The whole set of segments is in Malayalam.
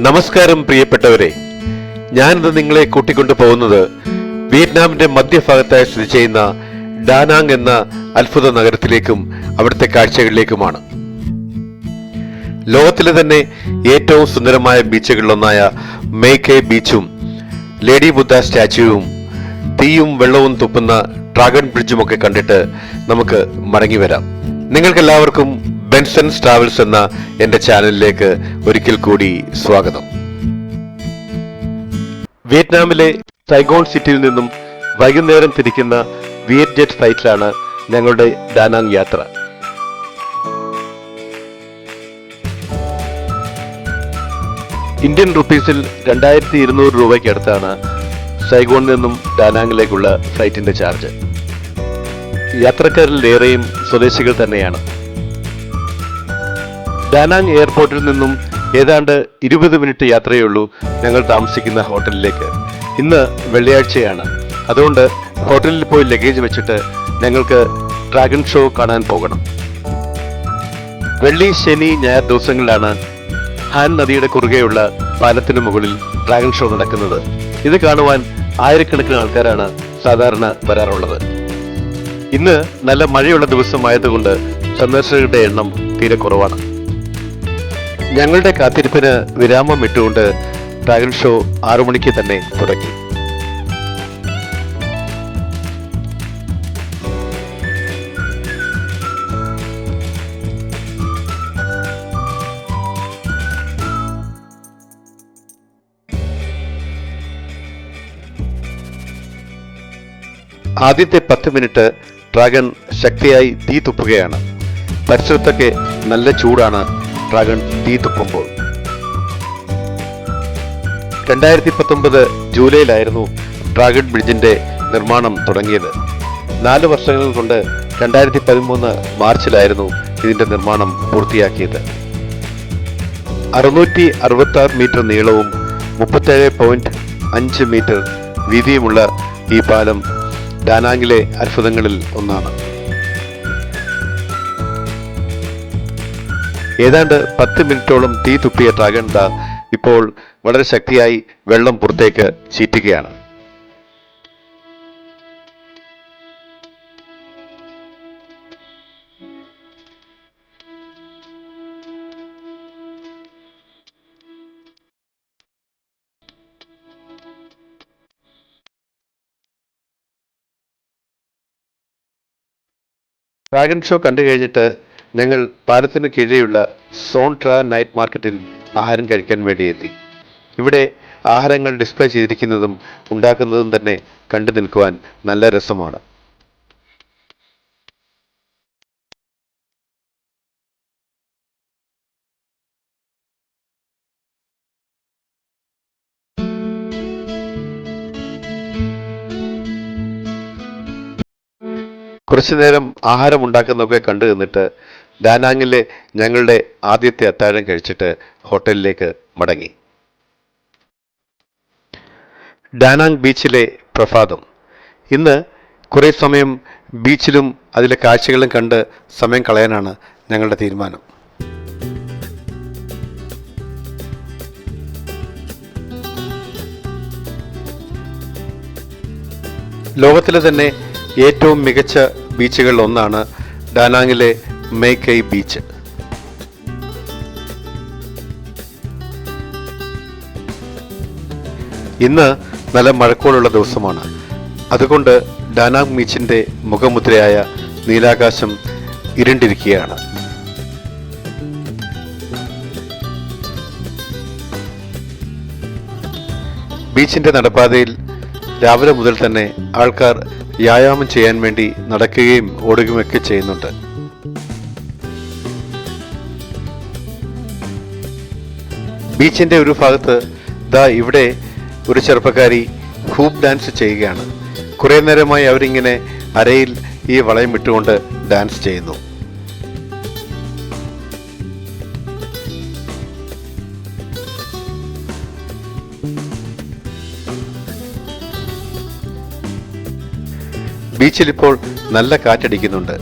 നമസ്കാരം പ്രിയപ്പെട്ടവരെ, ഞാനിന്ന് നിങ്ങളെ കൂട്ടിക്കൊണ്ടു പോകുന്നത് വിയറ്റ്നാമിന്റെ മധ്യഭാഗത്തായി സ്ഥിതി ചെയ്യുന്ന ഡാനാങ് എന്ന അത്ഭുത നഗരത്തിലേക്കും അവിടുത്തെ കാഴ്ചകളിലേക്കുമാണ്. ലോകത്തിലെ തന്നെ ഏറ്റവും സുന്ദരമായ ബീച്ചുകളിലൊന്നായ മെയ് കെ ബീച്ചും ലേഡി ബുദ്ധ സ്റ്റാച്യുവും തീയും വെള്ളവും തുപ്പുന്ന ഡ്രാഗൺ ബ്രിഡ്ജും ഒക്കെ കണ്ടിട്ട് നമുക്ക് മടങ്ങി വരാം. നിങ്ങൾക്കെല്ലാവർക്കും ബെൻസൺസ് ട്രാവൽസ് എന്ന എന്റെ ചാനലിലേക്ക് ഒരിക്കൽ കൂടി സ്വാഗതം. വിയറ്റ്നാമിലെ സൈഗോൺ സിറ്റിയിൽ നിന്നും വൈകുന്നേരം തിരിക്കുന്ന വിയറ്റ് ജെറ്റ് ഫ്ലൈറ്റിലാണ് ഞങ്ങളുടെ ഡാനാങ് യാത്ര. ഇന്ത്യൻ റുപ്പീസിൽ 2200 രൂപയ്ക്ക് അടുത്താണ് സൈഗോണിൽ നിന്നും ഡാനാങ്ങിലേക്കുള്ള ഫ്ലൈറ്റിന്റെ ചാർജ്. യാത്രക്കാരിൽ ഏറെയും സ്വദേശികൾ തന്നെയാണ്. ഡാനാങ് എയർപോർട്ടിൽ നിന്നും ഏതാണ്ട് 20 മിനിറ്റ് യാത്രയുള്ളൂ ഞങ്ങൾ താമസിക്കുന്ന ഹോട്ടലിലേക്ക്. ഇന്ന് വെള്ളിയാഴ്ചയാണ്, അതുകൊണ്ട് ഹോട്ടലിൽ പോയി ലഗേജ് വെച്ചിട്ട് ഞങ്ങൾക്ക് ഡ്രാഗൺ ഷോ കാണാൻ പോകണം. വെള്ളി, ശനി, ഞായർ ദിവസങ്ങളിലാണ് ഹാൻ നദിയുടെ കുറുകെയുള്ള പാലത്തിന് മുകളിൽ ഡ്രാഗൺ ഷോ നടക്കുന്നത്. ഇത് കാണുവാൻ ആയിരക്കണക്കിന് ആൾക്കാരാണ് സാധാരണ വരാറുള്ളത്. ഇന്ന് നല്ല മഴയുള്ള ദിവസമായതുകൊണ്ട് സന്ദർശകരുടെ എണ്ണം തീരെ കുറവാണ്. ഞങ്ങളുടെ കാത്തിരിപ്പിന് വിരാമം ഇട്ടുകൊണ്ട് ഡ്രാഗൺ ഷോ 6 മണിക്ക് തന്നെ തുടങ്ങി. ആദ്യത്തെ 10 മിനിറ്റ് ഡ്രാഗൺ ശക്തിയായി തീ തുപ്പുകയാണ്. പരിസരത്തൊക്കെ നല്ല ചൂടാണ് ഡ്രാഗൺ തീ തുപ്പുമ്പോൾ. 2019 ജൂലൈയിലായിരുന്നു ഡ്രാഗൺ ബ്രിഡ്ജിന്റെ നിർമ്മാണം തുടങ്ങിയത്. 4 വർഷങ്ങൾ കൊണ്ട് 2013 മാർച്ചിലായിരുന്നു ഇതിന്റെ നിർമ്മാണം പൂർത്തിയാക്കിയത്. 666 മീറ്റർ നീളവും 37.5 മീറ്റർ വീതിയുമുള്ള ഈ പാലം ഡാനാങ്ങിലെ അത്ഭുതങ്ങളിൽ ഒന്നാണ്. ഏതാണ്ട് 10 മിനിറ്റോളം തീ തുപ്പിയ ഡ്രാഗൺ ഇപ്പോൾ വളരെ ശക്തിയായി വെള്ളം പുറത്തേക്ക് ചീറ്റുകയാണ്. ഡ്രാഗൺ ഷോ കണ്ടു കഴിഞ്ഞിട്ട് ഞങ്ങൾ പാലത്തിന് കീഴെയുള്ള സോൺ ട്രാ നൈറ്റ് മാർക്കറ്റിൽ ആഹാരം കഴിക്കാൻ വേണ്ടി എത്തി. ഇവിടെ ആഹാരങ്ങൾ ഡിസ്പ്ലേ ചെയ്തിരിക്കുന്നതും ഉണ്ടാക്കുന്നതും തന്നെ കണ്ടു നിൽക്കുവാൻ നല്ല രസമാണ്. കുറച്ചു നേരം ആഹാരം ഉണ്ടാക്കുന്നതൊക്കെ കണ്ടു നിന്നിട്ട് ഡാനാങ്ങിലെ ഞങ്ങളുടെ ആദ്യത്തെ അത്താഴം കഴിച്ചിട്ട് ഹോട്ടലിലേക്ക് മടങ്ങി. ഡാനാങ് ബീച്ചിലെ പ്രഭാതം. ഇന്ന് കുറേ സമയം ബീച്ചിലും അതിലെ കാഴ്ചകളും കണ്ട് സമയം കളയാനാണ് ഞങ്ങളുടെ തീരുമാനം. ലോകത്തിലെ തന്നെ ഏറ്റവും മികച്ച ബീച്ചുകളിൽ ഒന്നാണ് ഡാനാങ്ങിലെ മെയ് കെ ബീച്ച്. ഇന്ന് നല്ല മഴക്കോളുള്ള ദിവസമാണ്, അതുകൊണ്ട് ഡാനാങ് ബീച്ചിന്റെ മുഖമുദ്രയായ നീലാകാശം ഇരുണ്ടിരിക്കുകയാണ്. ബീച്ചിന്റെ നടപ്പാതയിൽ രാവിലെ മുതൽ തന്നെ ആൾക്കാർ വ്യായാമം ചെയ്യാൻ വേണ്ടി നടക്കുകയും ഓടുകയുമൊക്കെ ചെയ്യുന്നുണ്ട്. ബീച്ചിന്റെ ഒരു ഭാഗത്ത് ഇവിടെ ഒരു ചെറുപ്പക്കാരി ഹൂപ്പ് ഡാൻസ് ചെയ്യുകയാണ്. കുറെ നേരമായി അവരിങ്ങനെ അരയിൽ ഈ വളയം ഇട്ടുകൊണ്ട് ഡാൻസ് ചെയ്യുന്നു. ബീച്ചിൽ ഇപ്പോൾ നല്ല കാറ്റടിക്കുന്നുണ്ട്.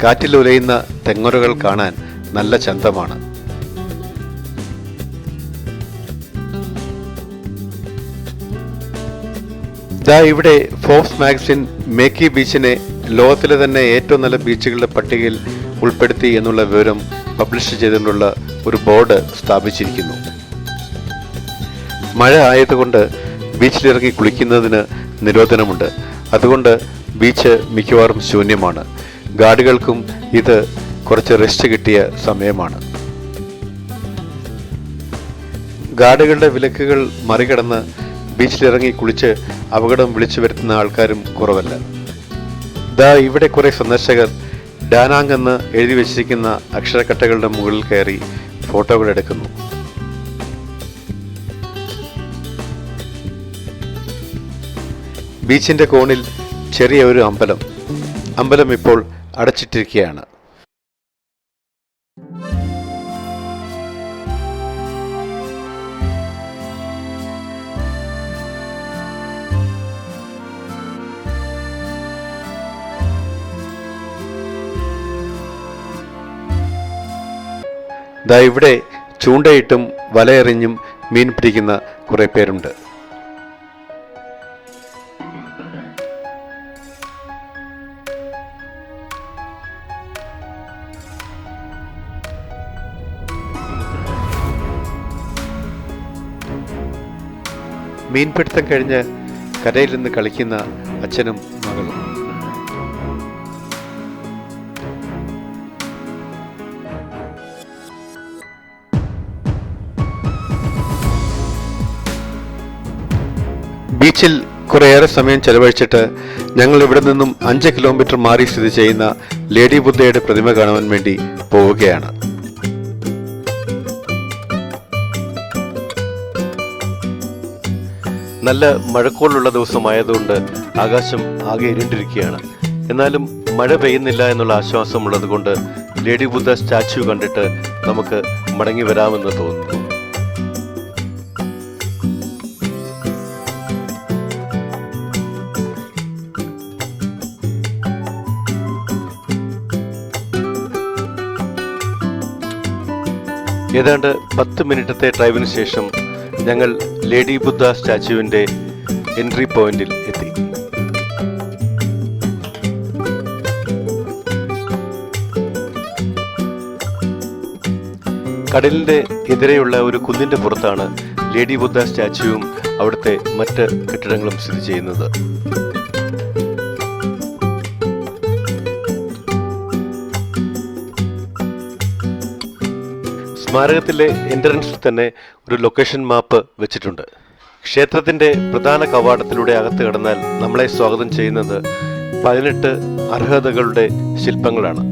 കാറ്റിൽ ഉലയുന്ന തെങ്ങുരകൾ കാണാൻ നല്ല ചന്തമാണ്. ദാ ഇവിടെ ഫോബ്സ് മാഗസിൻ മേക്കി ബീച്ചിനെ ലോകത്തിലെ തന്നെ ഏറ്റവും നല്ല ബീച്ചുകളുടെ പട്ടികയിൽ ഉൾപ്പെടുത്തി എന്നുള്ള വിവരം പബ്ലിഷ് ചെയ്തിട്ടുള്ള ഒരു ബോർഡ് സ്ഥാപിച്ചിരിക്കുന്നു. മഴ ആയതുകൊണ്ട് ബീച്ചിലിറങ്ങി കുളിക്കുന്നതിന് നിരോധനമുണ്ട്. അതുകൊണ്ട് ബീച്ച് മിക്കവാറും ശൂന്യമാണ്. ഗാർഡുകൾക്കും ഇത് കുറച്ച് റെസ്റ്റ് കിട്ടിയ സമയമാണ്. ഗാർഡുകളുടെ വിലക്കുകൾ മറികടന്ന് ബീച്ചിലിറങ്ങി കുളിച്ച് അപകടം വിളിച്ചു വരുത്തുന്ന ആൾക്കാരും കുറവല്ല. ദാ ഇവിടെ കുറെ സന്ദർശകർ ഡാനാങ് എന്ന് എഴുതി വെച്ചിരിക്കുന്ന അക്ഷരക്കട്ടകളുടെ മുകളിൽ കയറി ഫോട്ടോകൾ എടുക്കുന്നു. ബീച്ചിന്റെ കോണിൽ ചെറിയ ഒരു അമ്പലം ഇപ്പോൾ അടച്ചിട്ടിരിക്കുകയാണ്. ദാ ഇവിടെ ചൂണ്ടയിട്ടും വലയെറിഞ്ഞും മീൻ പിടിക്കുന്ന കുറെ പേരുണ്ട്. മീൻപിടുത്തം കഴിഞ്ഞ് കരയിൽ നിന്ന് കളിക്കുന്ന അച്ഛനും മകളും. ബീച്ചിൽ കുറേയേറെ സമയം ചെലവഴിച്ചിട്ട് ഞങ്ങൾ ഇവിടെ നിന്നും 5 കിലോമീറ്റർ മാറി സ്ഥിതി ചെയ്യുന്ന ലേഡി ബുദ്ധയുടെ പ്രതിമ കാണുവാൻ വേണ്ടി പോവുകയാണ്. നല്ല മഴക്കോളുള്ള ദിവസമായതുകൊണ്ട് ആകാശം ആകെ ഇരുണ്ടിരിക്കുകയാണ്. എന്നാലും മഴ പെയ്യുന്നില്ല എന്നുള്ള ആശ്വാസമുള്ളത് കൊണ്ട് ലേഡി ബുദ്ധ സ്റ്റാച്യു കണ്ടിട്ട് നമുക്ക് മടങ്ങി വരാമെന്ന് തോന്നുന്നു. ഏതാണ്ട് 10 മിനിറ്റത്തെ ഡ്രൈവിന് ശേഷം ഞങ്ങൾ ലേഡി ബുദ്ധ സ്റ്റാച്യുവിന്റെ എൻട്രി പോയിന്റിൽ എത്തി. കടലിന്റെ എതിരെയുള്ള ഒരു കുന്നിന്റെ പുറത്താണ് ലേഡി ബുദ്ധ സ്റ്റാച്യുവും അവിടുത്തെ മറ്റ് കെട്ടിടങ്ങളും സ്ഥിതി ചെയ്യുന്നത്. സ്മാരകത്തിലെ എൻട്രൻസിൽ തന്നെ ഒരു ലൊക്കേഷൻ മാപ്പ് വെച്ചിട്ടുണ്ട്. ക്ഷേത്രത്തിന്റെ പ്രധാന കവാടത്തിലൂടെ അകത്ത് കടന്നാൽ നമ്മളെ സ്വാഗതം ചെയ്യുന്നത് 18 അർഹതകളുടെ ശില്പങ്ങളാണ്.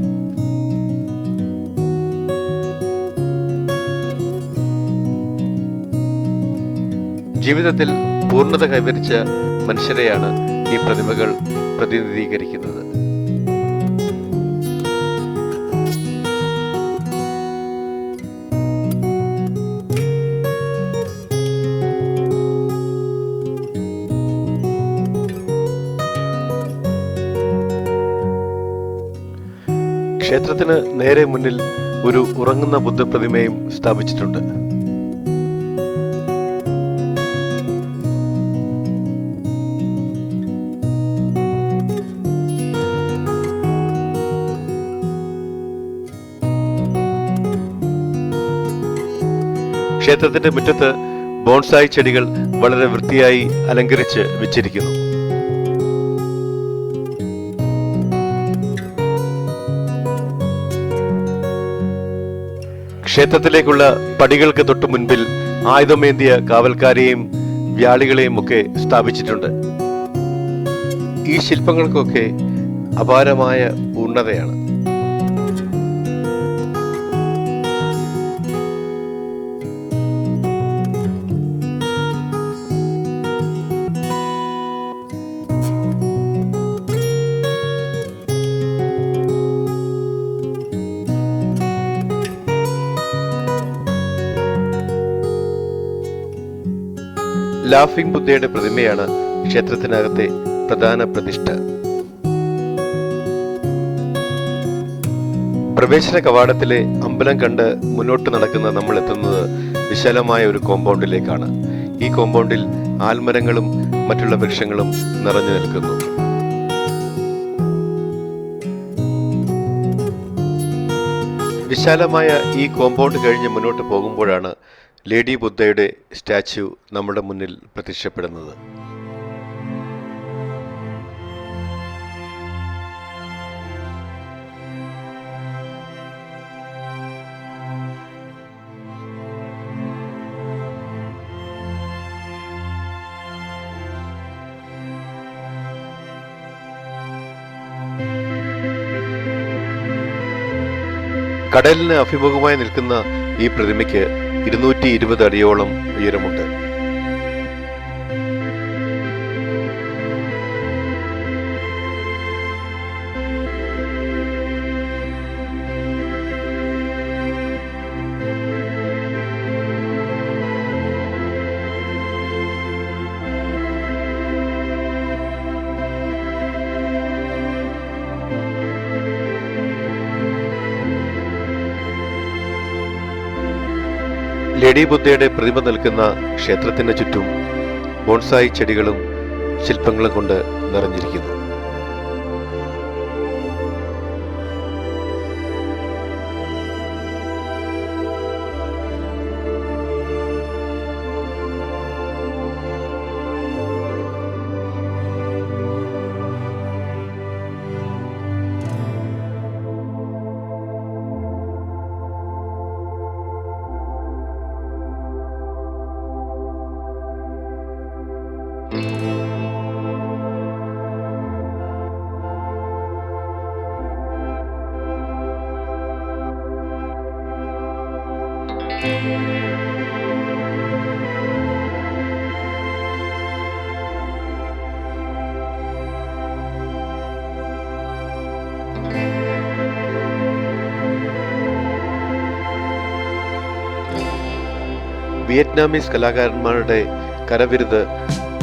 ജീവിതത്തിൽ പൂർണ്ണത കൈവരിച്ച മനുഷ്യരെയാണ് ഈ പ്രതിമകൾ പ്രതിനിധീകരിക്കുന്നത്. ക്ഷേത്രത്തിന് നേരെ മുന്നിൽ ഒരു ഉറങ്ങുന്ന ബുദ്ധപ്രതിമയും സ്ഥാപിച്ചിട്ടുണ്ട്. ക്ഷേത്രത്തിന്റെ മുറ്റത്ത് ബോൺസായി ചെടികൾ വളരെ വൃത്തിയായി അലങ്കരിച്ച് വെച്ചിരിക്കുന്നു. ക്ഷേത്രത്തിലേക്കുള്ള പടികൾക്ക് തൊട്ടു മുൻപിൽ ആയുധമേന്തിയ കാവൽക്കാരെയും വ്യാളികളെയും ഒക്കെ സ്ഥാപിച്ചിട്ടുണ്ട്. ഈ ശില്പങ്ങൾക്കൊക്കെ അപാരമായ പൂർണ്ണതയാണ്. ലാഫിംഗ് ബുദ്ധയുടെ പ്രതിമയാണ് ക്ഷേത്രത്തിനകത്തെ പ്രധാന പ്രതിഷ്ഠ. പ്രവേശന കവാടത്തിലെ അമ്പലം കണ്ട് മുന്നോട്ട് നടക്കുന്ന നമ്മൾ എത്തുന്നത് വിശാലമായ ഒരു കോമ്പൗണ്ടിലേക്കാണ്. ഈ കോമ്പൗണ്ടിൽ ആൽമരങ്ങളും മറ്റുള്ള വൃക്ഷങ്ങളും നിറഞ്ഞു നിൽക്കുന്നു. വിശാലമായ ഈ കോമ്പൗണ്ട് കഴിഞ്ഞ് മുന്നോട്ട് പോകുമ്പോഴാണ് ലേഡി ബുദ്ധയുടെ സ്റ്റാച്യു നമ്മുടെ മുന്നിൽ പ്രത്യക്ഷപ്പെടുന്നത്. കടലിന് അഭിമുഖമായി നിൽക്കുന്ന ഈ പ്രതിമയ്ക്ക് 220 അടിയോളം ഉയരമുണ്ട്. ലേഡി ബുദ്ധയുടെ പ്രതിമ നിൽക്കുന്ന ക്ഷേത്രത്തിന് ചുറ്റും ബോൺസായി ചെടികളും ശില്പങ്ങളും കൊണ്ട് നിറഞ്ഞിരിക്കുന്നു. വിയറ്റ്നാമീസ് കലാകാരന്മാരുടെ കരവിരുത്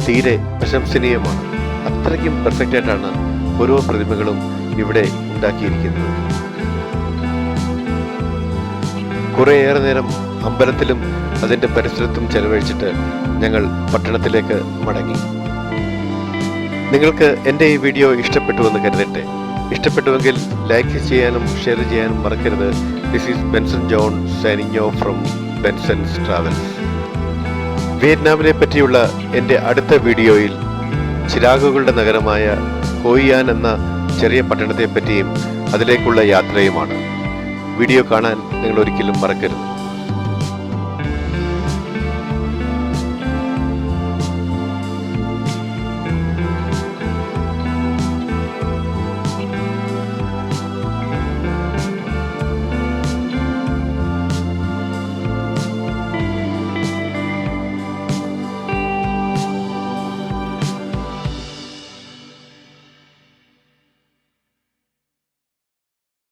തീരെ പ്രശംസനീയമാണ്. അത്രയ്ക്കും പെർഫെക്റ്റ് ആയിട്ടാണ് ഓരോ പ്രതിമകളും ഇവിടെ ഉണ്ടാക്കിയിരിക്കുന്നത്. കുറേയേറെ നേരം അമ്പലത്തിലും അതിൻ്റെ പരിസരത്തും ചെലവഴിച്ചിട്ട് ഞങ്ങൾ പട്ടണത്തിലേക്ക് മടങ്ങി. നിങ്ങൾക്ക് എൻ്റെ ഈ വീഡിയോ ഇഷ്ടപ്പെട്ടുവെന്ന് കരുതട്ടെ. ഇഷ്ടപ്പെട്ടുവെങ്കിൽ ലൈക്ക് ചെയ്യാനും ഷെയർ ചെയ്യാനും മറക്കരുത്. This is Benson John signing off from Benson's travels. വിയറ്റ്നാമിനെ പറ്റിയുള്ള എൻ്റെ അടുത്ത വീഡിയോയിൽ ചിരാഗുകളുടെ നഗരമായ ഹോയിയാൻ എന്ന ചെറിയ പട്ടണത്തെ പറ്റിയും അതിലേക്കുള്ള യാത്രയുമാണ്. വീഡിയോ കാണാൻ നിങ്ങൾ ഒരിക്കലും മറക്കരുത്.